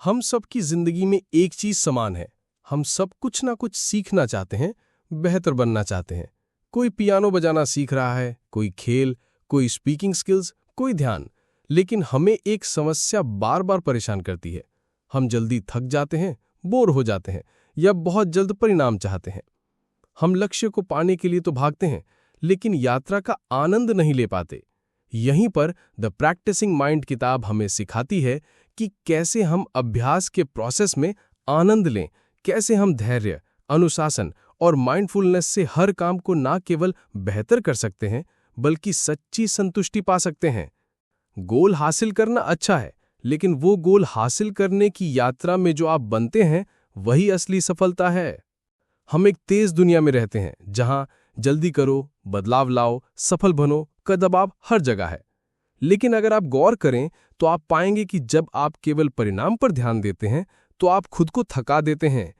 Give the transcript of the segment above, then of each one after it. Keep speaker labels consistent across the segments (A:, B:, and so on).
A: हम सब की जिंदगी में एक चीज समान है। हम सब कुछ ना कुछ सीखना चाहते हैं, बेहतर बनना चाहते हैं। कोई पियानो बजाना सीख रहा है, कोई खेल, कोई स्पीकिंग स्किल्स, कोई ध्यान। लेकिन हमें एक समस्या बार बार परेशान करती है। हम जल्दी थक जाते हैं, बोर हो जाते हैं या बहुत जल्द परिणाम चाहते हैं। हम लक्ष्य को पाने के लिए तो भागते हैं, लेकिन यात्रा का आनंद नहीं ले पाते। यहीं पर द प्रैक्टिसिंग माइंड किताब हमें सिखाती है कि कैसे हम अभ्यास के प्रोसेस में आनंद लें, कैसे हम धैर्य, अनुशासन और माइंडफुलनेस से हर काम को ना केवल बेहतर कर सकते हैं, बल्कि सच्ची संतुष्टि पा सकते हैं। गोल हासिल करना अच्छा है, लेकिन वो गोल हासिल करने की यात्रा में जो आप बनते हैं, वही असली सफलता है। हम एक तेज दुनिया में रहते हैं, जहां जल्दी करो, बदलाव लाओ, सफल बनो का दबाव हर जगह है। लेकिन अगर आप गौर करें तो आप पाएंगे कि जब आप केवल परिणाम पर ध्यान देते हैं तो आप खुद को थका देते हैं।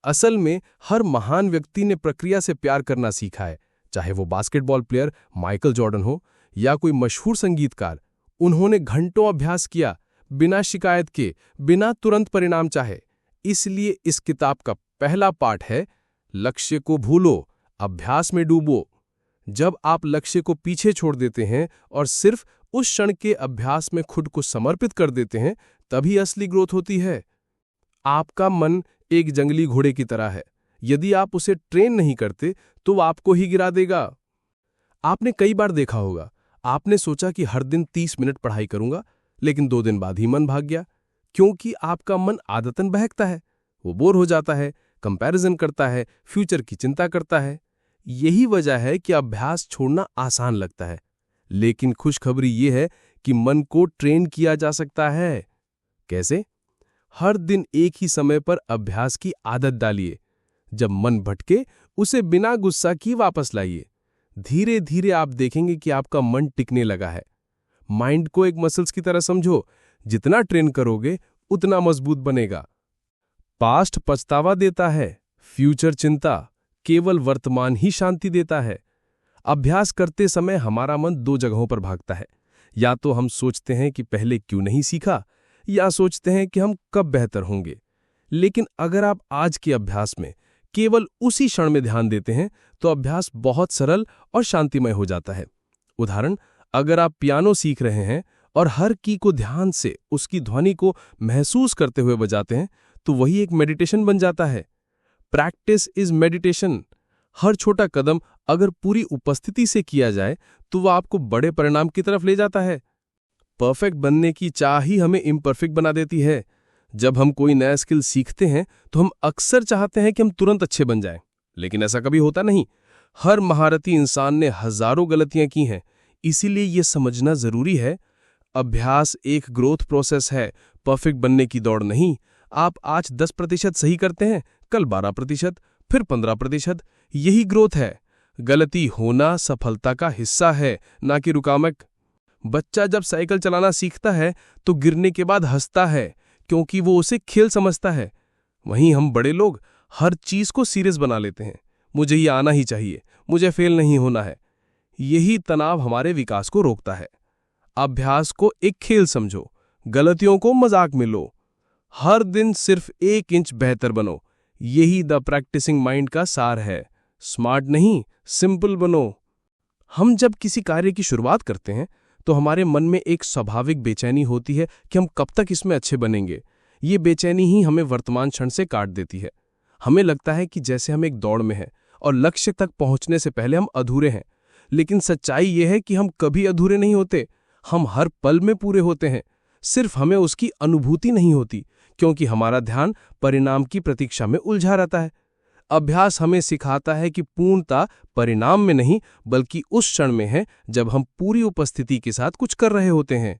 A: असल में हर महान व्यक्ति ने प्रक्रिया से प्यार करना सीखा है, चाहे वो बास्केटबॉल प्लेयर माइकल जॉर्डन हो या कोई मशहूर संगीतकार। उन्होंने घंटों अभ्यास किया, बिना शिकायत के, बिना तुरंत परिणाम चाहे। इसलिए इस किताब का पहला पाठ है, लक्ष्य को भूलो, अभ्यास में डूबो। जब आप लक्ष्य को पीछे छोड़ देते हैं और सिर्फ उस क्षण के अभ्यास में खुद को समर्पित कर देते हैं, तभी असली ग्रोथ होती है। आपका मन एक जंगली घोड़े की तरह है। यदि आप उसे ट्रेन नहीं करते तो वो आपको ही गिरा देगा। आपने कई बार देखा होगा, आपने सोचा कि हर दिन 30 मिनट पढ़ाई करूंगा, लेकिन 2 दिन बाद ही मन भाग गया, क्योंकि आपका मन आदतन बहकता है। वो बोर हो जाता है, कंपैरिजन करता है, फ्यूचर की चिंता करता है। यही वजह है कि अभ्यास छोड़ना आसान लगता है, लेकिन खुशखबरी ये है कि मन को ट्रेन किया जा सकता है। कैसे? हर दिन एक ही समय पर अभ्यास की आदत डालिए। जब मन भटके, उसे बिना गुस्सा की वापस लाइए। धीरे धीरे आप देखेंगे कि आपका मन टिकने लगा है। माइंड को एक मसल्स की तरह समझो, जितना ट्रेन करोगे उतना मजबूत बनेगा। पास्ट पछतावा देता है, फ्यूचर चिंता, केवल वर्तमान ही शांति देता है। अभ्यास करते समय हमारा मन 2 जगहों पर भागता है। या तो हम सोचते हैं कि पहले क्यों नहीं सीखा, या सोचते हैं कि हम कब बेहतर होंगे। लेकिन अगर आप आज के अभ्यास में केवल उसी क्षण में ध्यान देते हैं, तो अभ्यास बहुत सरल और शांतिमय हो जाता है। उदाहरण, अगर आप पियानो सीख रहे हैं और हर की को ध्यान से उसकी ध्वनि को महसूस करते हुए बजाते हैं, तो वही एक मेडिटेशन बन जाता है। Practice is meditation. हर छोटा कदम अगर पूरी उपस्थिति से किया जाए तो वह आपको बड़े परिणाम की तरफ ले जाता है। परफेक्ट बनने की चाह ही हमें इम्परफेक्ट बना देती है। जब हम कोई नया स्किल सीखते हैं तो हम अक्सर चाहते हैं कि हम तुरंत अच्छे बन जाएं, लेकिन ऐसा कभी होता नहीं। हर महारथी इंसान ने हजारों गलतियां की हैं। इसीलिए यह समझना जरूरी है, अभ्यास एक ग्रोथ प्रोसेस है, परफेक्ट बनने की दौड़ नहीं। आप आज 10% सही करते हैं, कल 12%, फिर 15%। यही ग्रोथ है। गलती होना सफलता का हिस्सा है, ना कि रुकावट। बच्चा जब साइकिल चलाना सीखता है तो गिरने के बाद हंसता है, क्योंकि वो उसे खेल समझता है। वहीं हम बड़े लोग हर चीज को सीरियस बना लेते हैं। मुझे ये आना ही चाहिए, मुझे फेल नहीं होना है। यही तनाव हमारे विकास को रोकता है। अभ्यास को एक खेल समझो, गलतियों को मजाक में लो। हर दिन सिर्फ 1 इंच बेहतर बनो। यही द प्रैक्टिसिंग माइंड का सार है। स्मार्ट नहीं, सिंपल बनो। हम जब किसी कार्य की शुरुआत करते हैं तो हमारे मन में एक स्वाभाविक बेचैनी होती है कि हम कब तक इसमें अच्छे बनेंगे। ये बेचैनी ही हमें वर्तमान क्षण से काट देती है। हमें लगता है कि जैसे हम एक दौड़ में हैं और लक्ष्य तक पहुंचने से पहले हम अधूरे हैं। लेकिन सच्चाई यह है कि हम कभी अधूरे नहीं होते। हम हर पल में पूरे होते हैं। सिर्फ हमें उसकी अनुभूति नहीं होती, क्योंकि हमारा ध्यान परिणाम की प्रतीक्षा में उलझा रहता है। अभ्यास हमें सिखाता है कि पूर्णता परिणाम में नहीं, बल्कि उस क्षण में है जब हम पूरी उपस्थिति के साथ कुछ कर रहे होते हैं।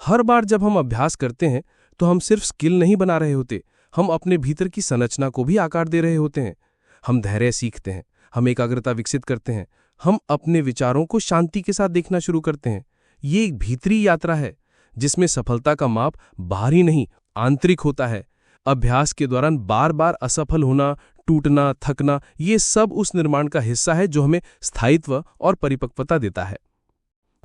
A: हर बार जब हम अभ्यास करते हैं तो हम सिर्फ स्किल नहीं बना रहे होते, हम अपने भीतर की संरचना को भी आकार दे रहे होते हैं। हम धैर्य सीखते हैं, हम एकाग्रता विकसित करते हैं, हम अपने विचारों को शांति के साथ देखना शुरू करते हैं। ये एक भीतरी यात्रा है जिसमें सफलता का माप बाहरी नहीं, आंतरिक होता है। अभ्यास के दौरान बार बार असफल होना, टूटना, थकना, ये सब उस निर्माण का हिस्सा है जो हमें स्थायित्व और परिपक्वता देता है।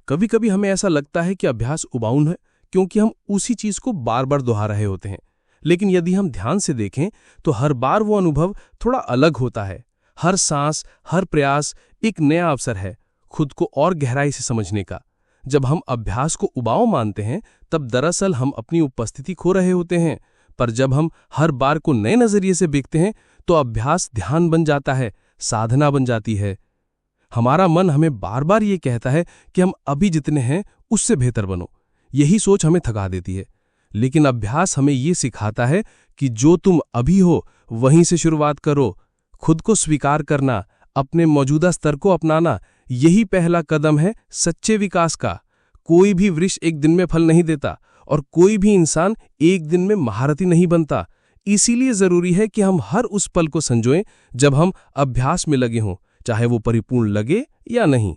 A: कभी कभी हमें ऐसा लगता है कि अभ्यास उबाऊ है, क्योंकि हम उसी चीज को बार बार दोहरा रहे होते हैं। लेकिन यदि हम ध्यान से देखें तो हर बार वो अनुभव थोड़ा अलग होता है। हर सांस, हर प्रयास एक नया अवसर है खुद को और गहराई से समझने का। जब हम अभ्यास को उबाऊ मानते हैं तब दरअसल हम अपनी उपस्थिति खो रहे होते हैं, पर जब हम हर बार को नए नजरिए से देखते हैं तो अभ्यास ध्यान बन जाता है, साधना बन जाती है। हमारा मन हमें बार बार ये कहता है कि हम अभी जितने हैं उससे बेहतर बनो। यही सोच हमें थका देती है। लेकिन अभ्यास हमें ये सिखाता है कि जो तुम अभी हो वहीं से शुरुआत करो। खुद को स्वीकार करना, अपने मौजूदा स्तर को अपनाना, यही पहला कदम है सच्चे विकास का। कोई भी वृक्ष एक दिन में फल नहीं देता और कोई भी इंसान एक दिन में महारथी नहीं बनता। इसीलिए जरूरी है कि हम हर उस पल को संजोएं जब हम अभ्यास में लगे हों, चाहे वो परिपूर्ण लगे या नहीं।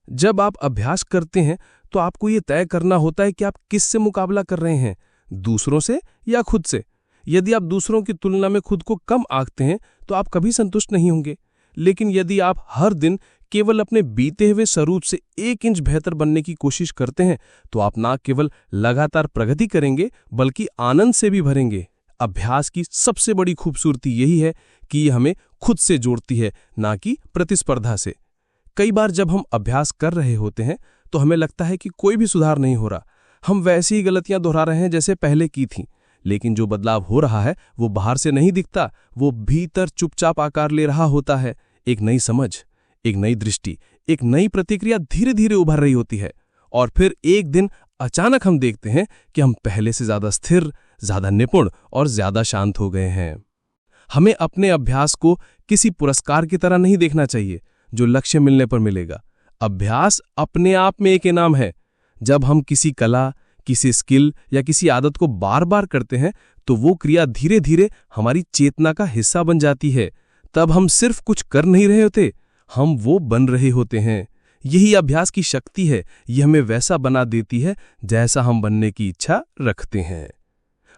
A: जब आप अभ्यास करते हैं तो आपको ये तय करना होता है कि आप किससे मुकाबला कर रहे हैं, दूसरों से या खुद से। यदि आप दूसरों की तुलना में खुद को कम आंकते हैं तो आप कभी संतुष्ट नहीं होंगे। लेकिन यदि आप हर दिन केवल अपने बीते हुए स्वरूप से 1 इंच बेहतर बनने की कोशिश करते हैं तो आप न केवल लगातार प्रगति करेंगे बल्कि आनंद से भी भरेंगे। अभ्यास की सबसे बड़ी खूबसूरती यही है कि ये हमें खुद से जोड़ती है, ना कि प्रतिस्पर्धा से। कई बार जब हम अभ्यास कर रहे होते हैं तो हमें लगता है कि कोई भी सुधार नहीं हो रहा, हम वैसी ही गलतियां दोहरा रहे हैं जैसे पहले की थीं। लेकिन जो बदलाव हो रहा है वो बाहर से नहीं दिखता, वो भीतर चुपचाप आकार ले रहा होता है। एक नई समझ, एक नई दृष्टि, एक नई प्रतिक्रिया धीरे धीरे उभर रही होती है। और फिर एक दिन अचानक हम देखते हैं कि हम पहले से ज्यादा स्थिर, ज्यादा निपुण और ज्यादा शांत हो गए हैं। हमें अपने अभ्यास को किसी पुरस्कार की तरह नहीं देखना चाहिए जो लक्ष्य मिलने पर मिलेगा। अभ्यास अपने आप में एक इनाम है। जब हम किसी कला, किसी स्किल या किसी आदत को बार बार करते हैं तो वो क्रिया धीरे धीरे हमारी चेतना का हिस्सा बन जाती है। तब हम सिर्फ कुछ कर नहीं रहे होते, हम वो बन रहे होते हैं। यही अभ्यास की शक्ति है। यह हमें वैसा बना देती है जैसा हम बनने की इच्छा रखते हैं।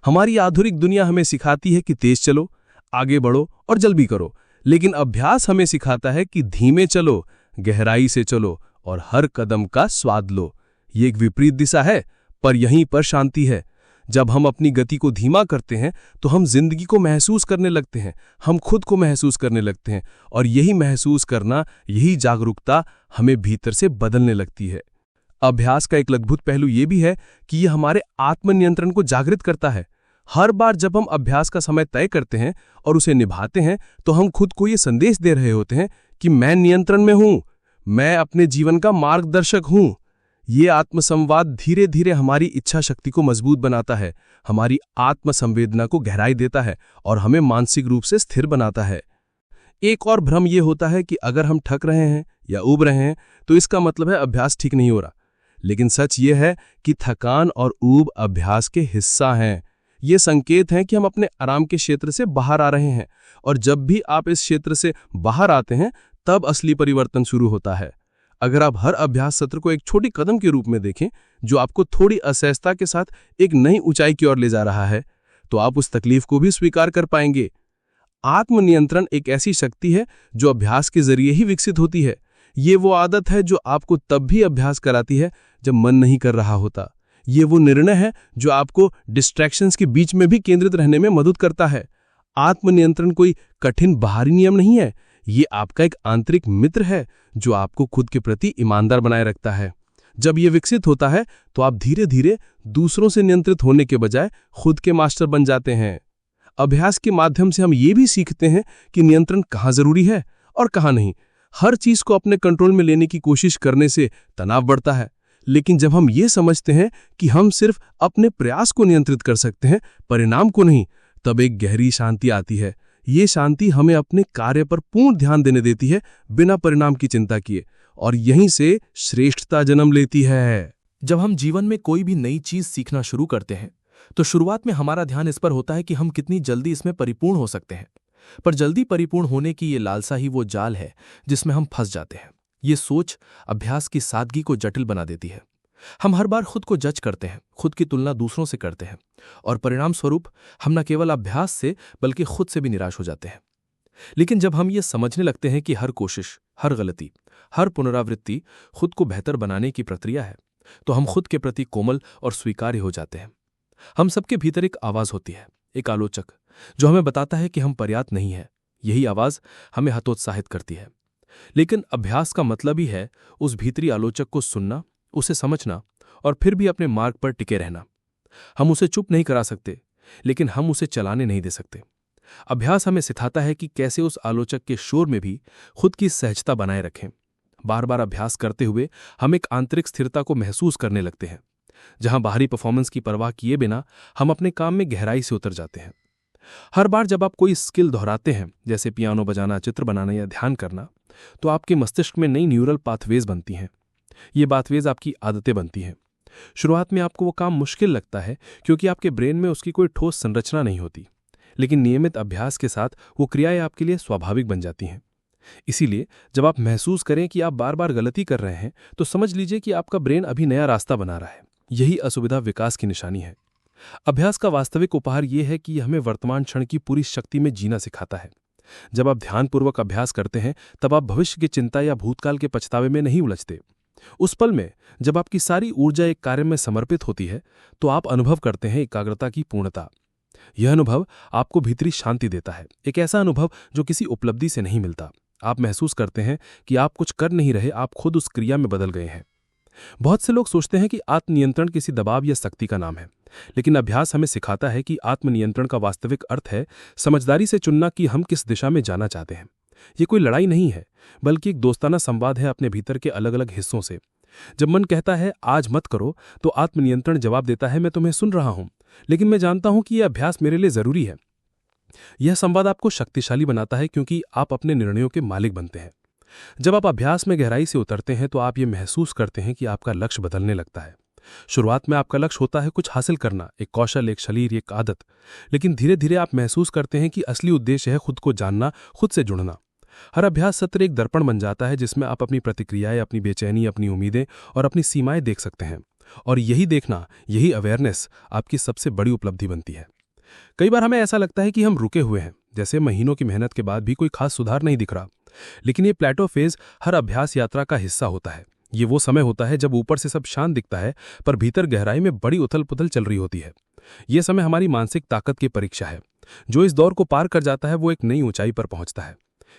A: हमारी आधुनिक दुनिया हमें सिखाती है कि तेज चलो, आगे बढ़ो और जल्दी करो, लेकिन अभ्यास हमें सिखाता है कि धीमे चलो, गहराई से चलो और हर कदम का स्वाद लो। ये एक विपरीत दिशा है, पर यहीं पर शांति है। जब हम अपनी गति को धीमा करते हैं तो हम जिंदगी को महसूस करने लगते हैं, हम खुद को महसूस करने लगते हैं, और यही महसूस करना, यही जागरूकता हमें भीतर से बदलने लगती है। अभ्यास का एक अद्भुत पहलू ये भी है कि यह हमारे आत्मनियंत्रण को जागृत करता है। हर बार जब हम अभ्यास का समय तय करते हैं और उसे निभाते हैं तो हम खुद को ये संदेश दे रहे होते हैं कि मैं नियंत्रण में हूं, मैं अपने जीवन का मार्गदर्शक हूं। ये आत्मसंवाद धीरे धीरे हमारी इच्छा शक्ति को मजबूत बनाता है, हमारी आत्मसंवेदना को गहराई देता है और हमें मानसिक रूप से स्थिर बनाता है। एक और भ्रम ये होता है कि अगर हम थक रहे हैं या ऊब रहे हैं तो इसका मतलब है अभ्यास ठीक नहीं हो रहा। लेकिन सच ये है कि थकान और ऊब अभ्यास के हिस्सा हैं। ये संकेत हैं कि हम अपने आराम के क्षेत्र से बाहर आ रहे हैं, और जब भी आप इस क्षेत्र से बाहर आते हैं तब असली परिवर्तन शुरू होता है। अगर आप हर अभ्यास सत्र को एक छोटी कदम के रूप में देखें जो आपको थोड़ी असहजता के साथ एक नई ऊंचाई की ओर ले जा रहा है, तो आप उस तकलीफ को भी स्वीकार कर पाएंगे। आत्मनियंत्रण एक ऐसी शक्ति है जो अभ्यास के जरिए ही विकसित होती है। ये वो आदत है जो आपको तब भी अभ्यास कराती है जब मन नहीं कर रहा होता। ये वो निर्णय है जो आपको डिस्ट्रैक्शंस के बीच में भी केंद्रित रहने में मदद करता है। आत्मनियंत्रण कोई कठिन बाहरी नियम नहीं है, ये आपका एक आंतरिक मित्र है जो आपको खुद के प्रति ईमानदार बनाए रखता है। जब ये विकसित होता है तो आप धीरे धीरे दूसरों से नियंत्रित होने के बजाय खुद के मास्टर बन जाते हैं। अभ्यास के माध्यम से हम ये भी सीखते हैं कि नियंत्रण कहाँ जरूरी है और कहाँ नहीं। हर चीज को अपने कंट्रोल में लेने की कोशिश करने से तनाव बढ़ता है, लेकिन जब हम ये समझते हैं कि हम सिर्फ अपने प्रयास को नियंत्रित कर सकते हैं, परिणाम को नहीं, तब एक गहरी शांति आती है। ये शांति हमें अपने कार्य पर पूर्ण ध्यान देने देती है बिना परिणाम की चिंता किए, और यहीं से श्रेष्ठता जन्म लेती है।
B: जब हम जीवन में कोई भी नई चीज सीखना शुरू करते हैं तो शुरुआत में हमारा ध्यान इस पर होता है कि हम कितनी जल्दी इसमें परिपूर्ण हो सकते हैं। पर जल्दी परिपूर्ण होने की ये लालसा ही वो जाल है जिसमें हम फंस जाते हैं। ये सोच अभ्यास की सादगी को जटिल बना देती है। हम हर बार खुद को जज करते हैं, खुद की तुलना दूसरों से करते हैं, और परिणाम स्वरूप हम न केवल अभ्यास से बल्कि खुद से भी निराश हो जाते हैं। लेकिन जब हम ये समझने लगते हैं कि हर कोशिश, हर गलती, हर पुनरावृत्ति खुद को बेहतर बनाने की प्रक्रिया है, तो हम खुद के प्रति कोमल और स्वीकार्य हो जाते हैं। हम सबके भीतर एक आवाज होती है, एक आलोचक, जो हमें बताता है कि हम पर्याप्त नहीं हैं। यही आवाज़ हमें हतोत्साहित करती है। लेकिन अभ्यास का मतलब ही है उस भीतरी आलोचक को सुनना, उसे समझना और फिर भी अपने मार्ग पर टिके रहना। हम उसे चुप नहीं करा सकते, लेकिन हम उसे चलाने नहीं दे सकते। अभ्यास हमें सिखाता है कि कैसे उस आलोचक के शोर में भी खुद की सहजता बनाए रखें। बार बार अभ्यास करते हुए हम एक आंतरिक स्थिरता को महसूस करने लगते हैं, जहां बाहरी परफॉर्मेंस की परवाह किए बिना हम अपने काम में गहराई से उतर जाते हैं। हर बार जब आप कोई स्किल दोहराते हैं, जैसे पियानो बजाना, चित्र बनाना या ध्यान करना, तो आपके मस्तिष्क में नई न्यूरल पाथवेज बनती हैं। ये पाथवेज आपकी आदतें बनती हैं। शुरुआत में आपको वो काम मुश्किल लगता है क्योंकि आपके ब्रेन में उसकी कोई ठोस संरचना नहीं होती, लेकिन नियमित अभ्यास के साथ वो क्रियाएं आपके लिए स्वाभाविक बन जाती हैं। इसीलिए जब आप महसूस करें कि आप बार बार गलती कर रहे हैं, तो समझ लीजिए कि आपका ब्रेन अभी नया रास्ता बना रहा है। यही असुविधा विकास की निशानी है। अभ्यास का वास्तविक उपहार यह है कि यह हमें वर्तमान क्षण की पूरी शक्ति में जीना सिखाता है। जब आप ध्यानपूर्वक अभ्यास करते हैं, तब आप भविष्य की चिंता या भूतकाल के पछतावे में नहीं उलझते। उस पल में जब आपकी सारी ऊर्जा एक कार्य में समर्पित होती है, तो आप अनुभव करते हैं एकाग्रता की पूर्णता। यह अनुभव आपको भीतरी शांति देता है, एक ऐसा अनुभव जो किसी उपलब्धि से नहीं मिलता। आप महसूस करते हैं कि आप कुछ कर नहीं रहे, आप खुद उस क्रिया में बदल गए हैं। बहुत से लोग सोचते हैं कि आत्मनियंत्रण किसी दबाव या शक्ति का नाम है, लेकिन अभ्यास हमें सिखाता है कि आत्मनियंत्रण का वास्तविक अर्थ है समझदारी से चुनना कि हम किस दिशा में जाना चाहते हैं। ये कोई लड़ाई नहीं है, बल्कि एक दोस्ताना संवाद है अपने भीतर के अलग अलग हिस्सों से। जब मन कहता है आज मत करो, तो आत्मनियंत्रण जवाब देता है मैं तुम्हें सुन रहा हूं, लेकिन मैं जानता हूं कि यह अभ्यास मेरे लिए जरूरी है। यह संवाद आपको शक्तिशाली बनाता है क्योंकि आप अपने निर्णयों के मालिक बनते हैं। जब आप अभ्यास में गहराई से उतरते हैं, तो आप ये महसूस करते हैं कि आपका लक्ष्य बदलने लगता है। शुरुआत में आपका लक्ष्य होता है कुछ हासिल करना, एक कौशल, एक शरीर, एक आदत। लेकिन धीरे धीरे आप महसूस करते हैं कि असली उद्देश्य है खुद को जानना, खुद से जुड़ना। हर अभ्यास सत्र एक दर्पण बन जाता है जिसमें आप अपनी प्रतिक्रियाएं, अपनी बेचैनी, अपनी उम्मीदें और अपनी सीमाएं देख सकते हैं। और यही देखना, यही अवेयरनेस आपकी सबसे बड़ी उपलब्धि बनती है। कई बार हमें ऐसा लगता है कि हम रुके हुए हैं, जैसे महीनों की मेहनत के बाद भी कोई खास सुधार नहीं दिख रहा। लेकिन ये प्लेटो फेज हर अभ्यास यात्रा का हिस्सा होता है। ये वो समय होता है जब ऊपर से सब शांत दिखता है, पर भीतर गहराई में बड़ी उथल पुथल चल रही होती है। ये समय हमारी मानसिक ताकत की परीक्षा है। जो इस दौर को पार कर जाता है, वो एक नई ऊंचाई पर पहुंचता है।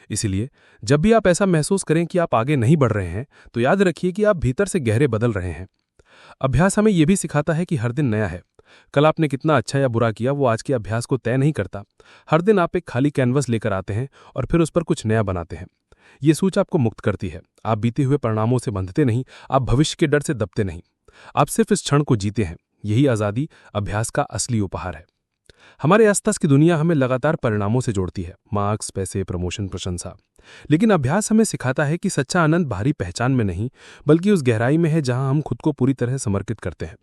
B: इसीलिए जब भी आप ऐसा महसूस करें कि आप आगे नहीं बढ़ रहे हैं, तो याद रखिए कि आप भीतर से गहरे बदल रहे हैं। अभ्यास हमें यह भी सिखाता है कि हर दिन नया है। कल आपने कितना अच्छा या बुरा किया, वो आज के अभ्यास को तय नहीं करता। हर दिन आप एक खाली कैनवस लेकर आते हैं और फिर उस पर कुछ नया बनाते हैं। ये सोच आपको मुक्त करती है। आप बीते हुए परिणामों से बंधते नहीं, आप भविष्य के डर से दबते नहीं। आप सिर्फ इस क्षण को जीते हैं। यही आज़ादी अभ्यास का असली उपहार है। हमारे आसपास की दुनिया हमें लगातार परिणामों से जोड़ती है, मार्क्स, पैसे, प्रमोशन, प्रशंसा। लेकिन अभ्यास हमें सिखाता है कि सच्चा आनंद बाहरी पहचान में नहीं, बल्कि उस गहराई में है जहां हम खुद को पूरी तरह समर्पित करते हैं।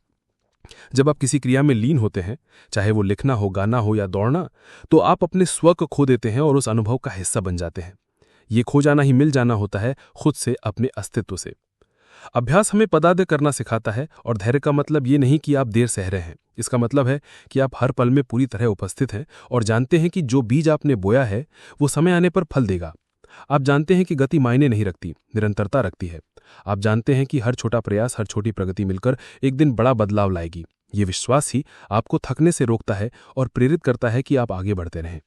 B: जब आप किसी क्रिया में लीन होते हैं, चाहे वो लिखना हो, गाना हो या दौड़ना, तो आप अपने स्व को खो देते हैं और उस अनुभव का हिस्सा बन जाते हैं। ये खो जाना ही मिल जाना होता है, खुद से, अपने अस्तित्व से। अभ्यास हमें पदार्थ करना सिखाता है, और धैर्य का मतलब ये नहीं कि आप देर सह रहे हैं। इसका मतलब है कि आप हर पल में पूरी तरह उपस्थित हैं और जानते हैं कि जो बीज आपने बोया है वो समय आने पर फल देगा। आप जानते हैं कि गति मायने नहीं रखती, निरंतरता रखती है। आप जानते हैं कि हर छोटा प्रयास, हर छोटी प्रगति मिलकर एक दिन बड़ा बदलाव लाएगी। ये विश्वास ही आपको थकने से रोकता है और प्रेरित करता है कि आप आगे बढ़ते रहें।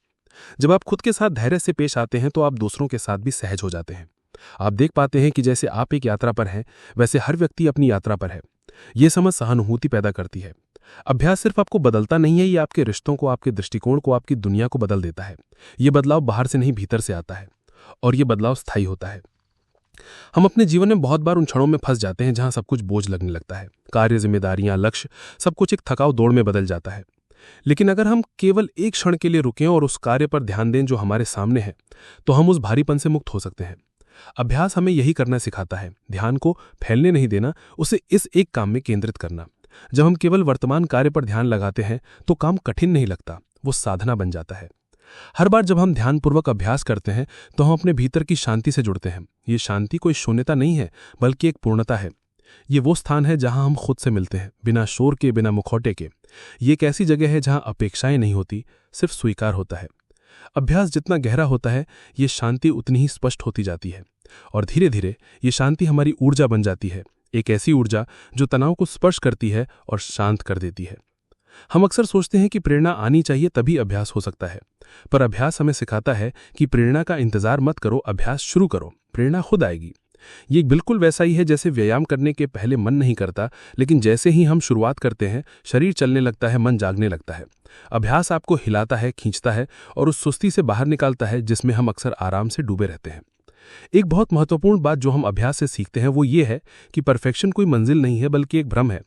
B: जब आप खुद के साथ धैर्य से पेश आते हैं, तो आप दूसरों के साथ भी सहज हो जाते हैं। आप देख पाते हैं कि जैसे आप एक यात्रा पर हैं, वैसे हर व्यक्ति अपनी यात्रा पर है। ये समझ सहानुभूति पैदा करती है। अभ्यास सिर्फ आपको बदलता नहीं है, ये आपके रिश्तों को, आपके दृष्टिकोण को, आपकी दुनिया को बदल देता है। ये बदलाव बाहर से नहीं, भीतर से आता है, और ये बदलाव स्थायी होता है। हम अपने जीवन में बहुत बार उन क्षणों में फंस जाते हैं जहां सब कुछ बोझ लगने लगता है। कार्य, जिम्मेदारियां, लक्ष्य, सब कुछ एक थकाऊ दौड़ में बदल जाता है। लेकिन अगर हम केवल एक क्षण के लिए रुकें और उस कार्य पर ध्यान दें जो हमारे सामने है, तो हम उस भारीपन से मुक्त हो सकते हैं। अभ्यास हमें यही करना सिखाता है, ध्यान को फैलने नहीं देना, उसे इस एक काम में केंद्रित करना। जब हम केवल वर्तमान कार्य पर ध्यान लगाते हैं, तो काम कठिन नहीं लगता, वो साधना बन जाता है। हर बार जब हम ध्यानपूर्वक अभ्यास करते हैं, तो हम अपने भीतर की शांति से जुड़ते हैं। ये शांति कोई शून्यता नहीं है, बल्कि एक पूर्णता है। ये वो स्थान है जहां हम खुद से मिलते हैं, बिना शोर के, बिना मुखौटे के। ये एक ऐसी जगह है जहां अपेक्षाएं नहीं होती, सिर्फ स्वीकार होता है। अभ्यास जितना गहरा होता है, ये शांति उतनी ही स्पष्ट होती जाती है, और धीरे धीरे ये शांति हमारी ऊर्जा बन जाती है। एक ऐसी ऊर्जा जो तनाव को स्पर्श करती है और शांत कर देती है।
C: हम अक्सर सोचते हैं कि प्रेरणा आनी चाहिए तभी अभ्यास हो सकता है, पर अभ्यास हमें सिखाता है कि प्रेरणा का इंतजार मत करो, अभ्यास शुरू करो, प्रेरणा खुद आएगी। ये बिल्कुल वैसा ही है जैसे व्यायाम करने के पहले मन नहीं करता, लेकिन जैसे ही हम शुरुआत करते हैं शरीर चलने लगता है, मन जागने लगता है। अभ्यास आपको हिलाता है, खींचता है और उस सुस्ती से बाहर निकालता है जिसमें हम अक्सर आराम से डूबे रहते हैं। एक बहुत महत्वपूर्ण बात जो हम अभ्यास से सीखते हैं वो ये है कि परफेक्शन कोई मंजिल नहीं है बल्कि एक भ्रम है।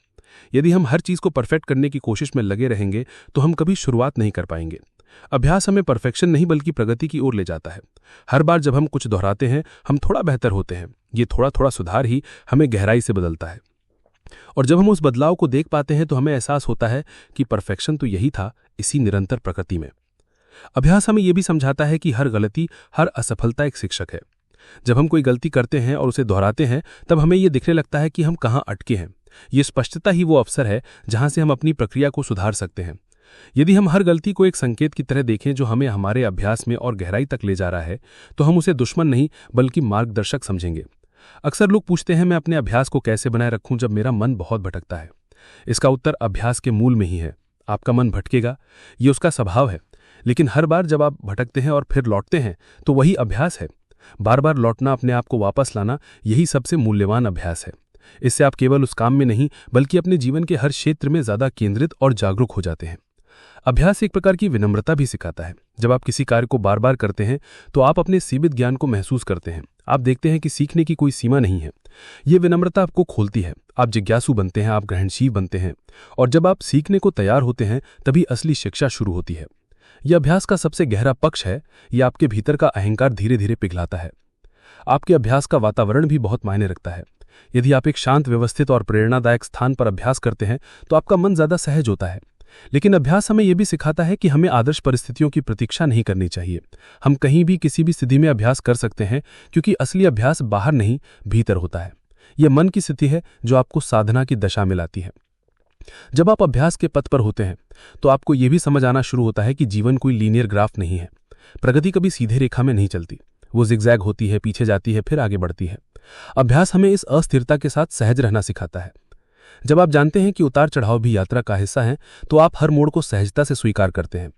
C: यदि हम हर चीज को परफेक्ट करने की कोशिश में लगे रहेंगे तो हम कभी शुरुआत नहीं कर पाएंगे। अभ्यास हमें परफेक्शन नहीं बल्कि प्रगति की ओर ले जाता है। हर बार जब हम कुछ दोहराते हैं हम थोड़ा बेहतर होते हैं। ये थोड़ा थोड़ा सुधार ही हमें गहराई से बदलता है, और जब हम उस बदलाव को देख पाते हैं तो हमें एहसास होता है कि परफेक्शन तो यही था, इसी निरंतर प्रकृति में। अभ्यास हमें यह भी समझाता है कि हर गलती, हर असफलता एक शिक्षक है। जब हम कोई गलती करते हैं और उसे दोहराते हैं तब हमें यह दिखने लगता है कि हम कहाँ अटके हैं। ये स्पष्टता ही वो अवसर है जहां से हम अपनी प्रक्रिया को सुधार सकते हैं। यदि हम हर गलती को एक संकेत की तरह देखें जो हमें हमारे अभ्यास में और गहराई तक ले जा रहा है, तो हम उसे दुश्मन नहीं बल्कि मार्गदर्शक समझेंगे। अक्सर लोग पूछते हैं मैं अपने अभ्यास को कैसे बनाए रखूं जब मेरा मन बहुत भटकता है। इसका उत्तर अभ्यास के मूल में ही है। आपका मन भटकेगा, ये उसका स्वभाव है, लेकिन हर बार जब आप भटकते हैं और फिर लौटते हैं तो वही अभ्यास है। बार बार लौटना, अपने आप को वापस लाना, यही सबसे मूल्यवान अभ्यास है। इससे आप केवल उस काम में नहीं बल्कि अपने जीवन के हर क्षेत्र में ज्यादा केंद्रित और जागरूक हो जाते हैं। अभ्यास एक प्रकार की विनम्रता भी सिखाता है। जब आप किसी कार्य को बार बार करते हैं तो आप अपने सीमित ज्ञान को महसूस करते हैं। आप देखते हैं कि सीखने की कोई सीमा नहीं है। ये विनम्रता आपको खोलती है। आप जिज्ञासु बनते हैं, आप ग्रहणशील बनते हैं, और जब आप सीखने को तैयार होते हैं तभी असली शिक्षा शुरू होती है। यह अभ्यास का सबसे गहरा पक्ष है। यह आपके भीतर का अहंकार धीरे धीरे पिघलाता है। आपके अभ्यास का वातावरण भी बहुत मायने रखता है। यदि आप एक शांत, व्यवस्थित और प्रेरणादायक स्थान पर अभ्यास करते हैं तो आपका मन ज्यादा सहज होता है। लेकिन अभ्यास हमें यह भी सिखाता है कि हमें आदर्श परिस्थितियों की प्रतीक्षा नहीं करनी चाहिए। हम कहीं भी किसी भी स्थिति में अभ्यास कर सकते हैं, क्योंकि असली अभ्यास बाहर नहीं भीतर होता है। यह मन की स्थिति है जो आपको साधना की दशा में लाती है। जब आप अभ्यास के पथ पर होते हैं तो आपको यह भी समझ आना शुरू होता है कि जीवन कोई लीनियर ग्राफ नहीं है। प्रगति कभी सीधे रेखा में नहीं चलती, वो जिगजैग होती है, पीछे जाती है, फिर आगे बढ़ती है। अभ्यास हमें इस अस्थिरता के साथ सहज रहना सिखाता है। जब आप जानते हैं कि उतार चढ़ाव भी यात्रा का हिस्सा हैं, तो आप हर मोड़ को सहजता से स्वीकार करते हैं।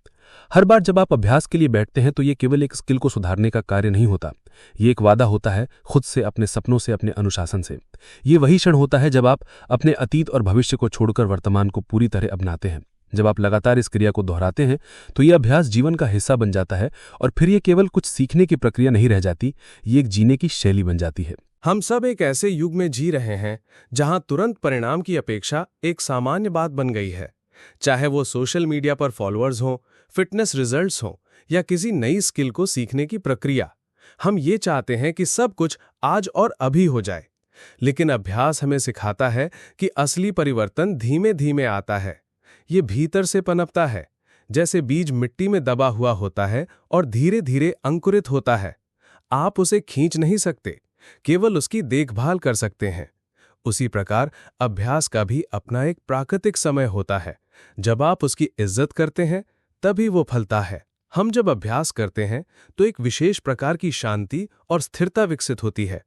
C: हर बार जब आप अभ्यास के लिए बैठते हैं तो ये केवल एक स्किल को सुधारने का कार्य नहीं होता। ये एक वादा होता है खुद से, अपने सपनों से, अपने अनुशासन से। ये वही क्षण होता है जब आप अपने अतीत और भविष्य को छोड़कर वर्तमान को पूरी तरह अपनाते हैं। जब आप लगातार इस क्रिया को दोहराते हैं तो यह अभ्यास जीवन का हिस्सा बन जाता है, और फिर यह केवल कुछ सीखने की प्रक्रिया नहीं रह जाती, ये एक जीने की शैली बन जाती है।
A: हम सब एक ऐसे युग में जी रहे हैं जहां तुरंत परिणाम की अपेक्षा एक सामान्य बात बन गई है। चाहे वो सोशल मीडिया पर फॉलोअर्स हों, फिटनेस रिजल्ट्स हों या किसी नई स्किल को सीखने की प्रक्रिया, हम ये चाहते हैं कि सब कुछ आज और अभी हो जाए। लेकिन अभ्यास हमें सिखाता है कि असली परिवर्तन धीमे धीमे आता है। ये भीतर से पनपता है, जैसे बीज मिट्टी में दबा हुआ होता है और धीरे धीरे अंकुरित होता है। आप उसे खींच नहीं सकते, केवल उसकी देखभाल कर सकते हैं। उसी प्रकार अभ्यास का भी अपना एक प्राकृतिक समय होता है। जब आप उसकी इज्जत करते हैं तभी वो फलता है। हम जब अभ्यास करते हैं तो एक विशेष प्रकार की शांति और स्थिरता विकसित होती है।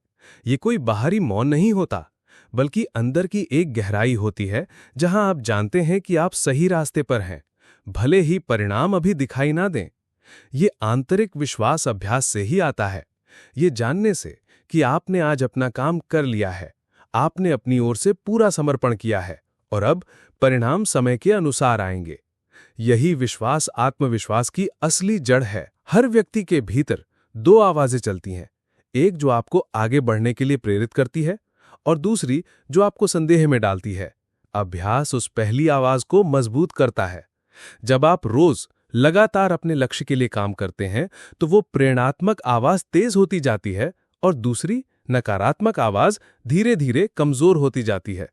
A: ये कोई बाहरी मौन नहीं होता, बल्कि अंदर की एक गहराई होती है जहां आप जानते हैं कि आप सही रास्ते पर हैं, भले ही परिणाम अभी दिखाई ना दें। ये आंतरिक विश्वास अभ्यास से ही आता है, ये जानने से कि आपने आज अपना काम कर लिया है, आपने अपनी ओर से पूरा समर्पण किया है और अब परिणाम समय के अनुसार आएंगे। यही विश्वास आत्मविश्वास की असली जड़ है। हर व्यक्ति के भीतर दो आवाजें चलती हैं, एक जो आपको आगे बढ़ने के लिए प्रेरित करती है और दूसरी जो आपको संदेह में डालती है। अभ्यास उस पहली आवाज को मजबूत करता है। जब आप रोज लगातार अपने लक्ष्य के लिए काम करते हैं तो वो प्रेरणात्मक आवाज तेज होती जाती है और दूसरी नकारात्मक आवाज धीरे धीरे कमजोर होती जाती है।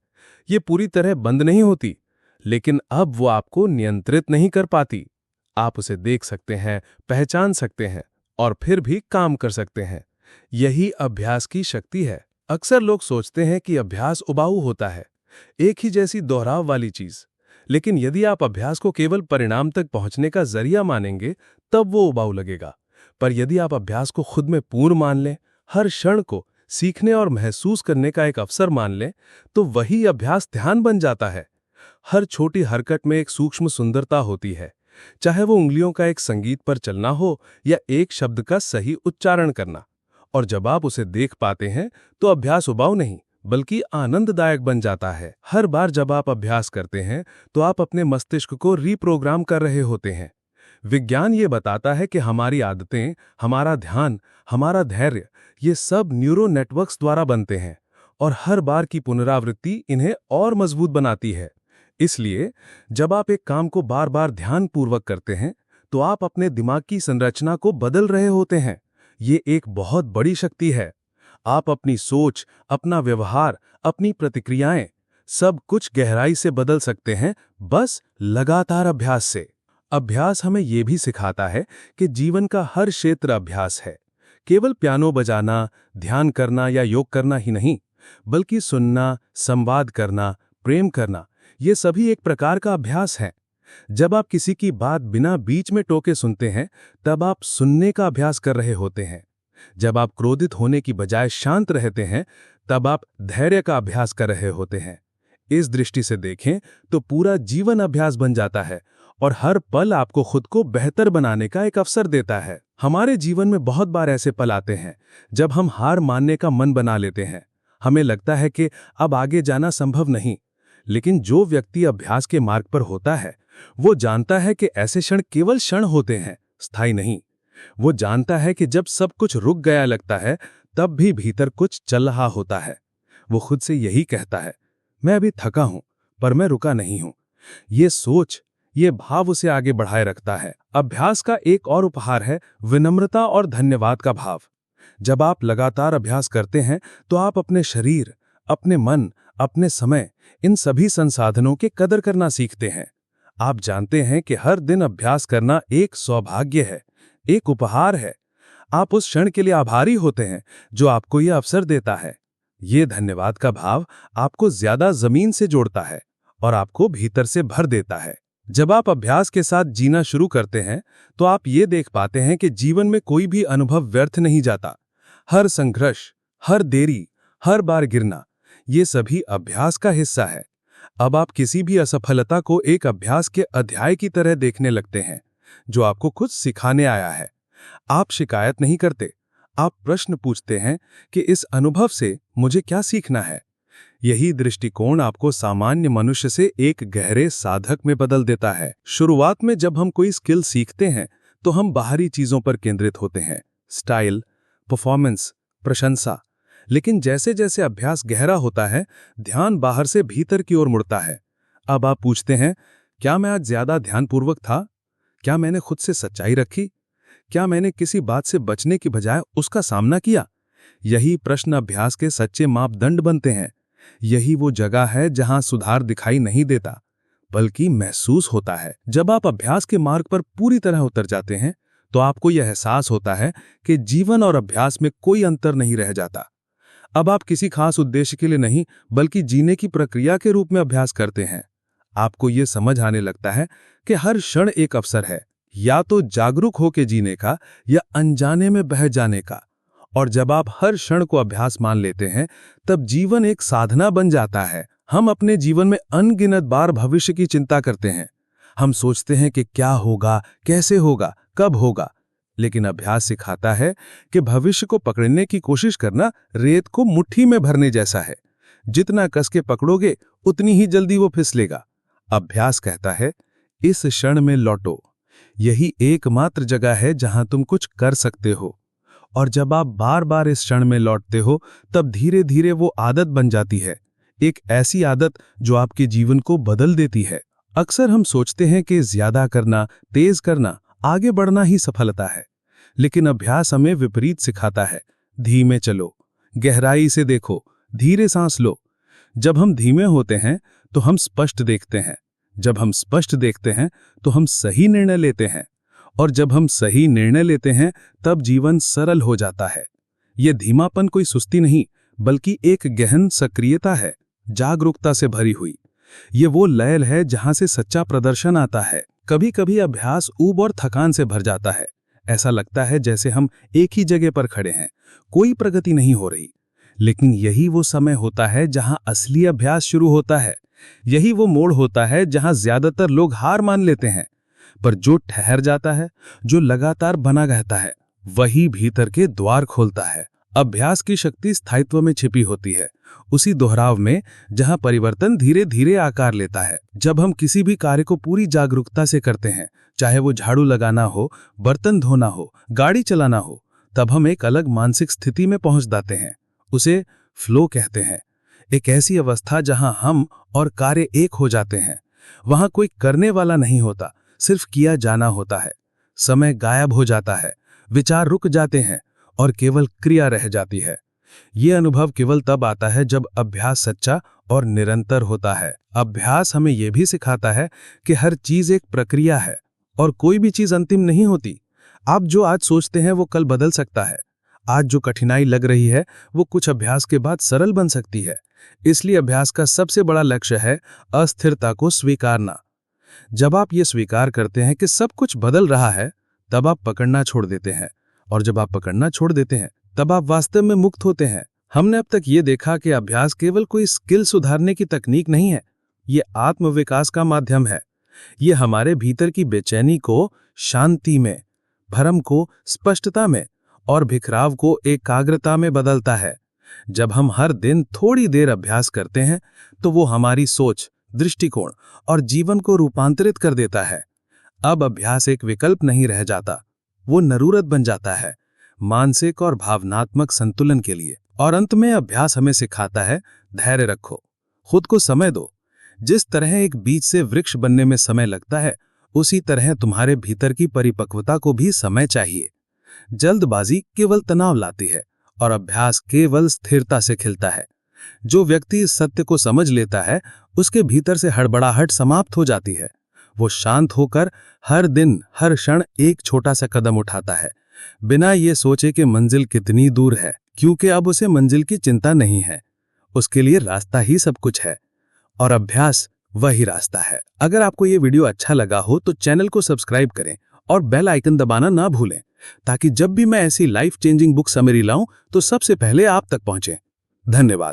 A: ये पूरी तरह बंद नहीं होती, लेकिन अब वो आपको नियंत्रित नहीं कर पाती। आप उसे देख सकते हैं, पहचान सकते हैं और फिर भी काम कर सकते हैं। यही अभ्यास की शक्ति है। अक्सर लोग सोचते हैं कि अभ्यास उबाऊ होता है, एक ही जैसी दोहराव वाली चीज। लेकिन यदि आप अभ्यास को केवल परिणाम तक पहुंचने का जरिया मानेंगे तब वो उबाऊ लगेगा। पर यदि आप अभ्यास को खुद में पूर्ण मान लें, हर क्षण को सीखने और महसूस करने का एक अवसर मान लें, तो वही अभ्यास ध्यान बन जाता है।
C: हर छोटी हरकत में एक सूक्ष्म सुंदरता होती है, चाहे वो उंगलियों का एक संगीत पर चलना हो या एक शब्द का सही उच्चारण करना। और जब आप उसे देख पाते हैं तो अभ्यास उबाऊ नहीं बल्कि आनंददायक बन जाता है। हर बार जब आप अभ्यास करते हैं तो आप अपने मस्तिष्क को रीप्रोग्राम कर रहे होते हैं। विज्ञान ये बताता है कि हमारी आदतें, हमारा ध्यान, हमारा धैर्य, ये सब न्यूरो नेटवर्क्स द्वारा बनते हैं और हर बार की पुनरावृत्ति इन्हें और मजबूत बनाती है। इसलिए जब आप एक काम को बार बार ध्यानपूर्वक करते हैं तो आप अपने दिमाग की संरचना को बदल रहे होते हैं। ये एक बहुत बड़ी शक्ति है। आप अपनी सोच, अपना व्यवहार, अपनी प्रतिक्रियाएं, सब कुछ गहराई से बदल सकते हैं बस लगातार अभ्यास से। अभ्यास हमें यह भी सिखाता है कि जीवन का हर क्षेत्र अभ्यास है। केवल पियानो बजाना, ध्यान करना या योग करना ही नहीं, बल्कि सुनना, संवाद करना, प्रेम करना, ये सभी एक प्रकार का अभ्यास है। जब आप किसी की बात बिना बीच में टोके सुनते हैं, तब आप सुनने का अभ्यास कर रहे होते हैं। जब आप क्रोधित होने की बजाय शांत रहते हैं, तब आप धैर्य का अभ्यास कर रहे होते हैं। इस दृष्टि से देखें तो पूरा जीवन अभ्यास बन जाता है और हर पल आपको खुद को बेहतर बनाने का एक अवसर देता है। हमारे जीवन में बहुत बार ऐसे पल आते हैं जब हम हार मानने का मन बना लेते हैं। हमें लगता है कि अब आगे जाना संभव नहीं। लेकिन जो व्यक्ति अभ्यास के मार्ग पर होता है, वो जानता है कि ऐसे क्षण केवल क्षण होते हैं, स्थायी नहीं। वो जानता है कि जब सब कुछ रुक गया लगता है, तब भी भीतर कुछ चल रहा होता है। वो खुद से यही कहता है, मैं अभी थका हूं, पर मैं रुका नहीं हूं। ये सोच, ये भाव उसे आगे बढ़ाए रखता है। अभ्यास का एक और उपहार है विनम्रता और धन्यवाद का भाव। जब आप लगातार अभ्यास करते हैं तो आप अपने शरीर, अपने मन, अपने समय, इन सभी संसाधनों के कदर करना सीखते हैं। आप जानते हैं कि हर दिन अभ्यास करना एक सौभाग्य है, एक उपहार है। आप उस क्षण के लिए आभारी होते हैं जो आपको यह अवसर देता है। ये धन्यवाद का भाव आपको ज्यादा जमीन से जोड़ता है और आपको भीतर से भर देता है। जब आप अभ्यास के साथ जीना शुरू करते हैं तो आप ये देख पाते हैं कि जीवन में कोई भी अनुभव व्यर्थ नहीं जाता। हर संघर्ष, हर देरी, हर बार गिरना, ये सभी अभ्यास का हिस्सा है। अब आप किसी भी असफलता को एक अभ्यास के अध्याय की तरह देखने लगते हैं जो आपको कुछ सिखाने आया है। आप शिकायत नहीं करते, आप प्रश्न पूछते हैं कि इस अनुभव से मुझे क्या सीखना है। यही दृष्टिकोण आपको सामान्य मनुष्य से एक गहरे साधक में बदल देता है। शुरुआत में जब हम कोई स्किल सीखते हैं तो हम बाहरी चीजों पर केंद्रित होते हैं, स्टाइल, परफॉर्मेंस, प्रशंसा। लेकिन जैसे जैसे अभ्यास गहरा होता है, ध्यान बाहर से भीतर की ओर मुड़ता है। अब आप पूछते हैं, क्या मैं आज ज्यादा ध्यानपूर्वक था? क्या मैंने खुद से सच्चाई रखी? क्या मैंने किसी बात से बचने की बजाय उसका सामना किया? यही प्रश्न अभ्यास के सच्चे मापदंड बनते हैं। यही वो जगह है जहां सुधार दिखाई नहीं देता, बल्कि महसूस होता है। जब आप अभ्यास के मार्ग पर पूरी तरह उतर जाते हैं तो आपको यह एहसास होता है कि जीवन और अभ्यास में कोई अंतर नहीं रह जाता। अब आप किसी खास उद्देश्य के लिए नहीं, बल्कि जीने की प्रक्रिया के रूप में अभ्यास करते हैं। आपको ये समझ आने लगता है कि हर क्षण एक अवसर है, या तो जागरूक होकर जीने का या अनजाने में बह जाने का। और जब आप हर क्षण को अभ्यास मान लेते हैं, तब जीवन एक साधना बन जाता है। हम अपने जीवन में अनगिनत बार भविष्य की चिंता करते हैं। हम सोचते हैं कि क्या होगा, कैसे होगा, कब होगा। लेकिन अभ्यास सिखाता है कि भविष्य को पकड़ने की कोशिश करना रेत को मुट्ठी में भरने जैसा है। जितना कस के पकड़ोगे, उतनी ही जल्दी वो फिसलेगा। अभ्यास कहता है, इस क्षण में लौटो। यही एकमात्र जगह है जहां तुम कुछ कर सकते हो। और जब आप बार बार इस क्षण में लौटते हो, तब धीरे धीरे वो आदत बन जाती है, एक ऐसी आदत जो आपके जीवन को बदल देती है। अक्सर हम सोचते हैं कि ज्यादा करना, तेज करना, आगे बढ़ना ही सफलता है। लेकिन अभ्यास हमें विपरीत सिखाता है। धीमे चलो, गहराई से देखो, धीरे सांस लो। जब हम धीमे होते हैं तो हम स्पष्ट देखते हैं। जब हम स्पष्ट देखते हैं तो हम सही निर्णय लेते हैं। और जब हम सही निर्णय लेते हैं, तब जीवन सरल हो जाता है। यह धीमापन कोई सुस्ती नहीं, बल्कि एक गहन सक्रियता है, जागरूकता से भरी हुई। ये वो लय है जहां से सच्चा प्रदर्शन आता है। कभी कभी अभ्यास ऊब और थकान से भर जाता है। ऐसा लगता है जैसे हम एक ही जगह पर खड़े हैं, कोई प्रगति नहीं हो रही। लेकिन यही वो समय होता है जहां असली अभ्यास शुरू होता है,
D: यही वो मोड़ होता है जहां ज्यादातर लोग हार मान लेते हैं, पर जो ठहर जाता है, जो लगातार बना रहता है, वही भीतर के द्वार खोलता है। अभ्यास की शक्ति स्थायित्व में छिपी होती है, उसी दोहराव में जहां परिवर्तन धीरे धीरे आकार लेता है। जब हम किसी भी कार्य को पूरी जागरूकता से करते हैं, चाहे वो झाड़ू लगाना हो, बर्तन धोना हो, गाड़ी चलाना हो, तब हम एक अलग मानसिक स्थिति में पहुंच जाते हैं। उसे फ्लो कहते हैं। एक ऐसी अवस्था जहां हम और कार्य एक हो जाते हैं। वहां कोई करने वाला नहीं होता, सिर्फ किया जाना होता है। समय गायब हो जाता है, विचार रुक जाते हैं और केवल क्रिया रह जाती है। ये अनुभव केवल तब आता है जब अभ्यास सच्चा और निरंतर होता है। अभ्यास हमें यह भी सिखाता है कि हर चीज एक प्रक्रिया है और कोई भी चीज अंतिम नहीं होती। आप जो आज सोचते हैं वो कल बदल सकता है। आज जो कठिनाई लग रही है वो कुछ अभ्यास के बाद सरल बन सकती है। इसलिए अभ्यास का सबसे बड़ा लक्ष्य है अस्थिरता को स्वीकारना। जब आप ये स्वीकार करते हैं कि सब कुछ बदल रहा है, तब आप पकड़ना छोड़ देते हैं, और जब आप पकड़ना छोड़ देते हैं, तब आप वास्तव में मुक्त होते हैं। हमने अब तक ये देखा कि अभ्यास केवल कोई स्किल सुधारने की तकनीक नहीं है, ये आत्मविकास का माध्यम है। ये हमारे भीतर की बेचैनी को शांति में, भ्रम को स्पष्टता में और बिखराव को एकाग्रता में बदलता है। जब हम हर दिन थोड़ी देर अभ्यास करते हैं, तो वो हमारी सोच, दृष्टिकोण और जीवन को रूपांतरित कर देता है। अब अभ्यास एक विकल्प नहीं रह जाता, वो जरूरत बन जाता है मानसिक और भावनात्मक संतुलन के लिए। और अंत में अभ्यास हमें सिखाता है, धैर्य रखो, खुद को समय दो। जिस तरह एक बीज से वृक्ष बनने में समय लगता है, उसी तरह तुम्हारे भीतर की परिपक्वता को भी समय चाहिए। जल्दबाजी केवल तनाव लाती है और अभ्यास केवल स्थिरता से खिलता है। जो व्यक्ति इस सत्य को समझ लेता है, उसके भीतर से हड़बड़ाहट समाप्त हो जाती है। वो शांत होकर हर दिन, हर क्षण एक छोटा सा कदम उठाता है, बिना ये सोचे कि मंजिल कितनी दूर है, क्योंकि अब उसे मंजिल की चिंता नहीं है। उसके लिए रास्ता ही सब कुछ है, और अभ्यास वही रास्ता है। अगर आपको ये वीडियो अच्छा लगा हो तो चैनल को सब्सक्राइब करें और बेल आइकन दबाना ना भूलें, ताकि जब भी मैं ऐसी लाइफ चेंजिंग बुक समरी लाऊं तो सबसे पहले आप तक पहुंचे। धन्यवाद।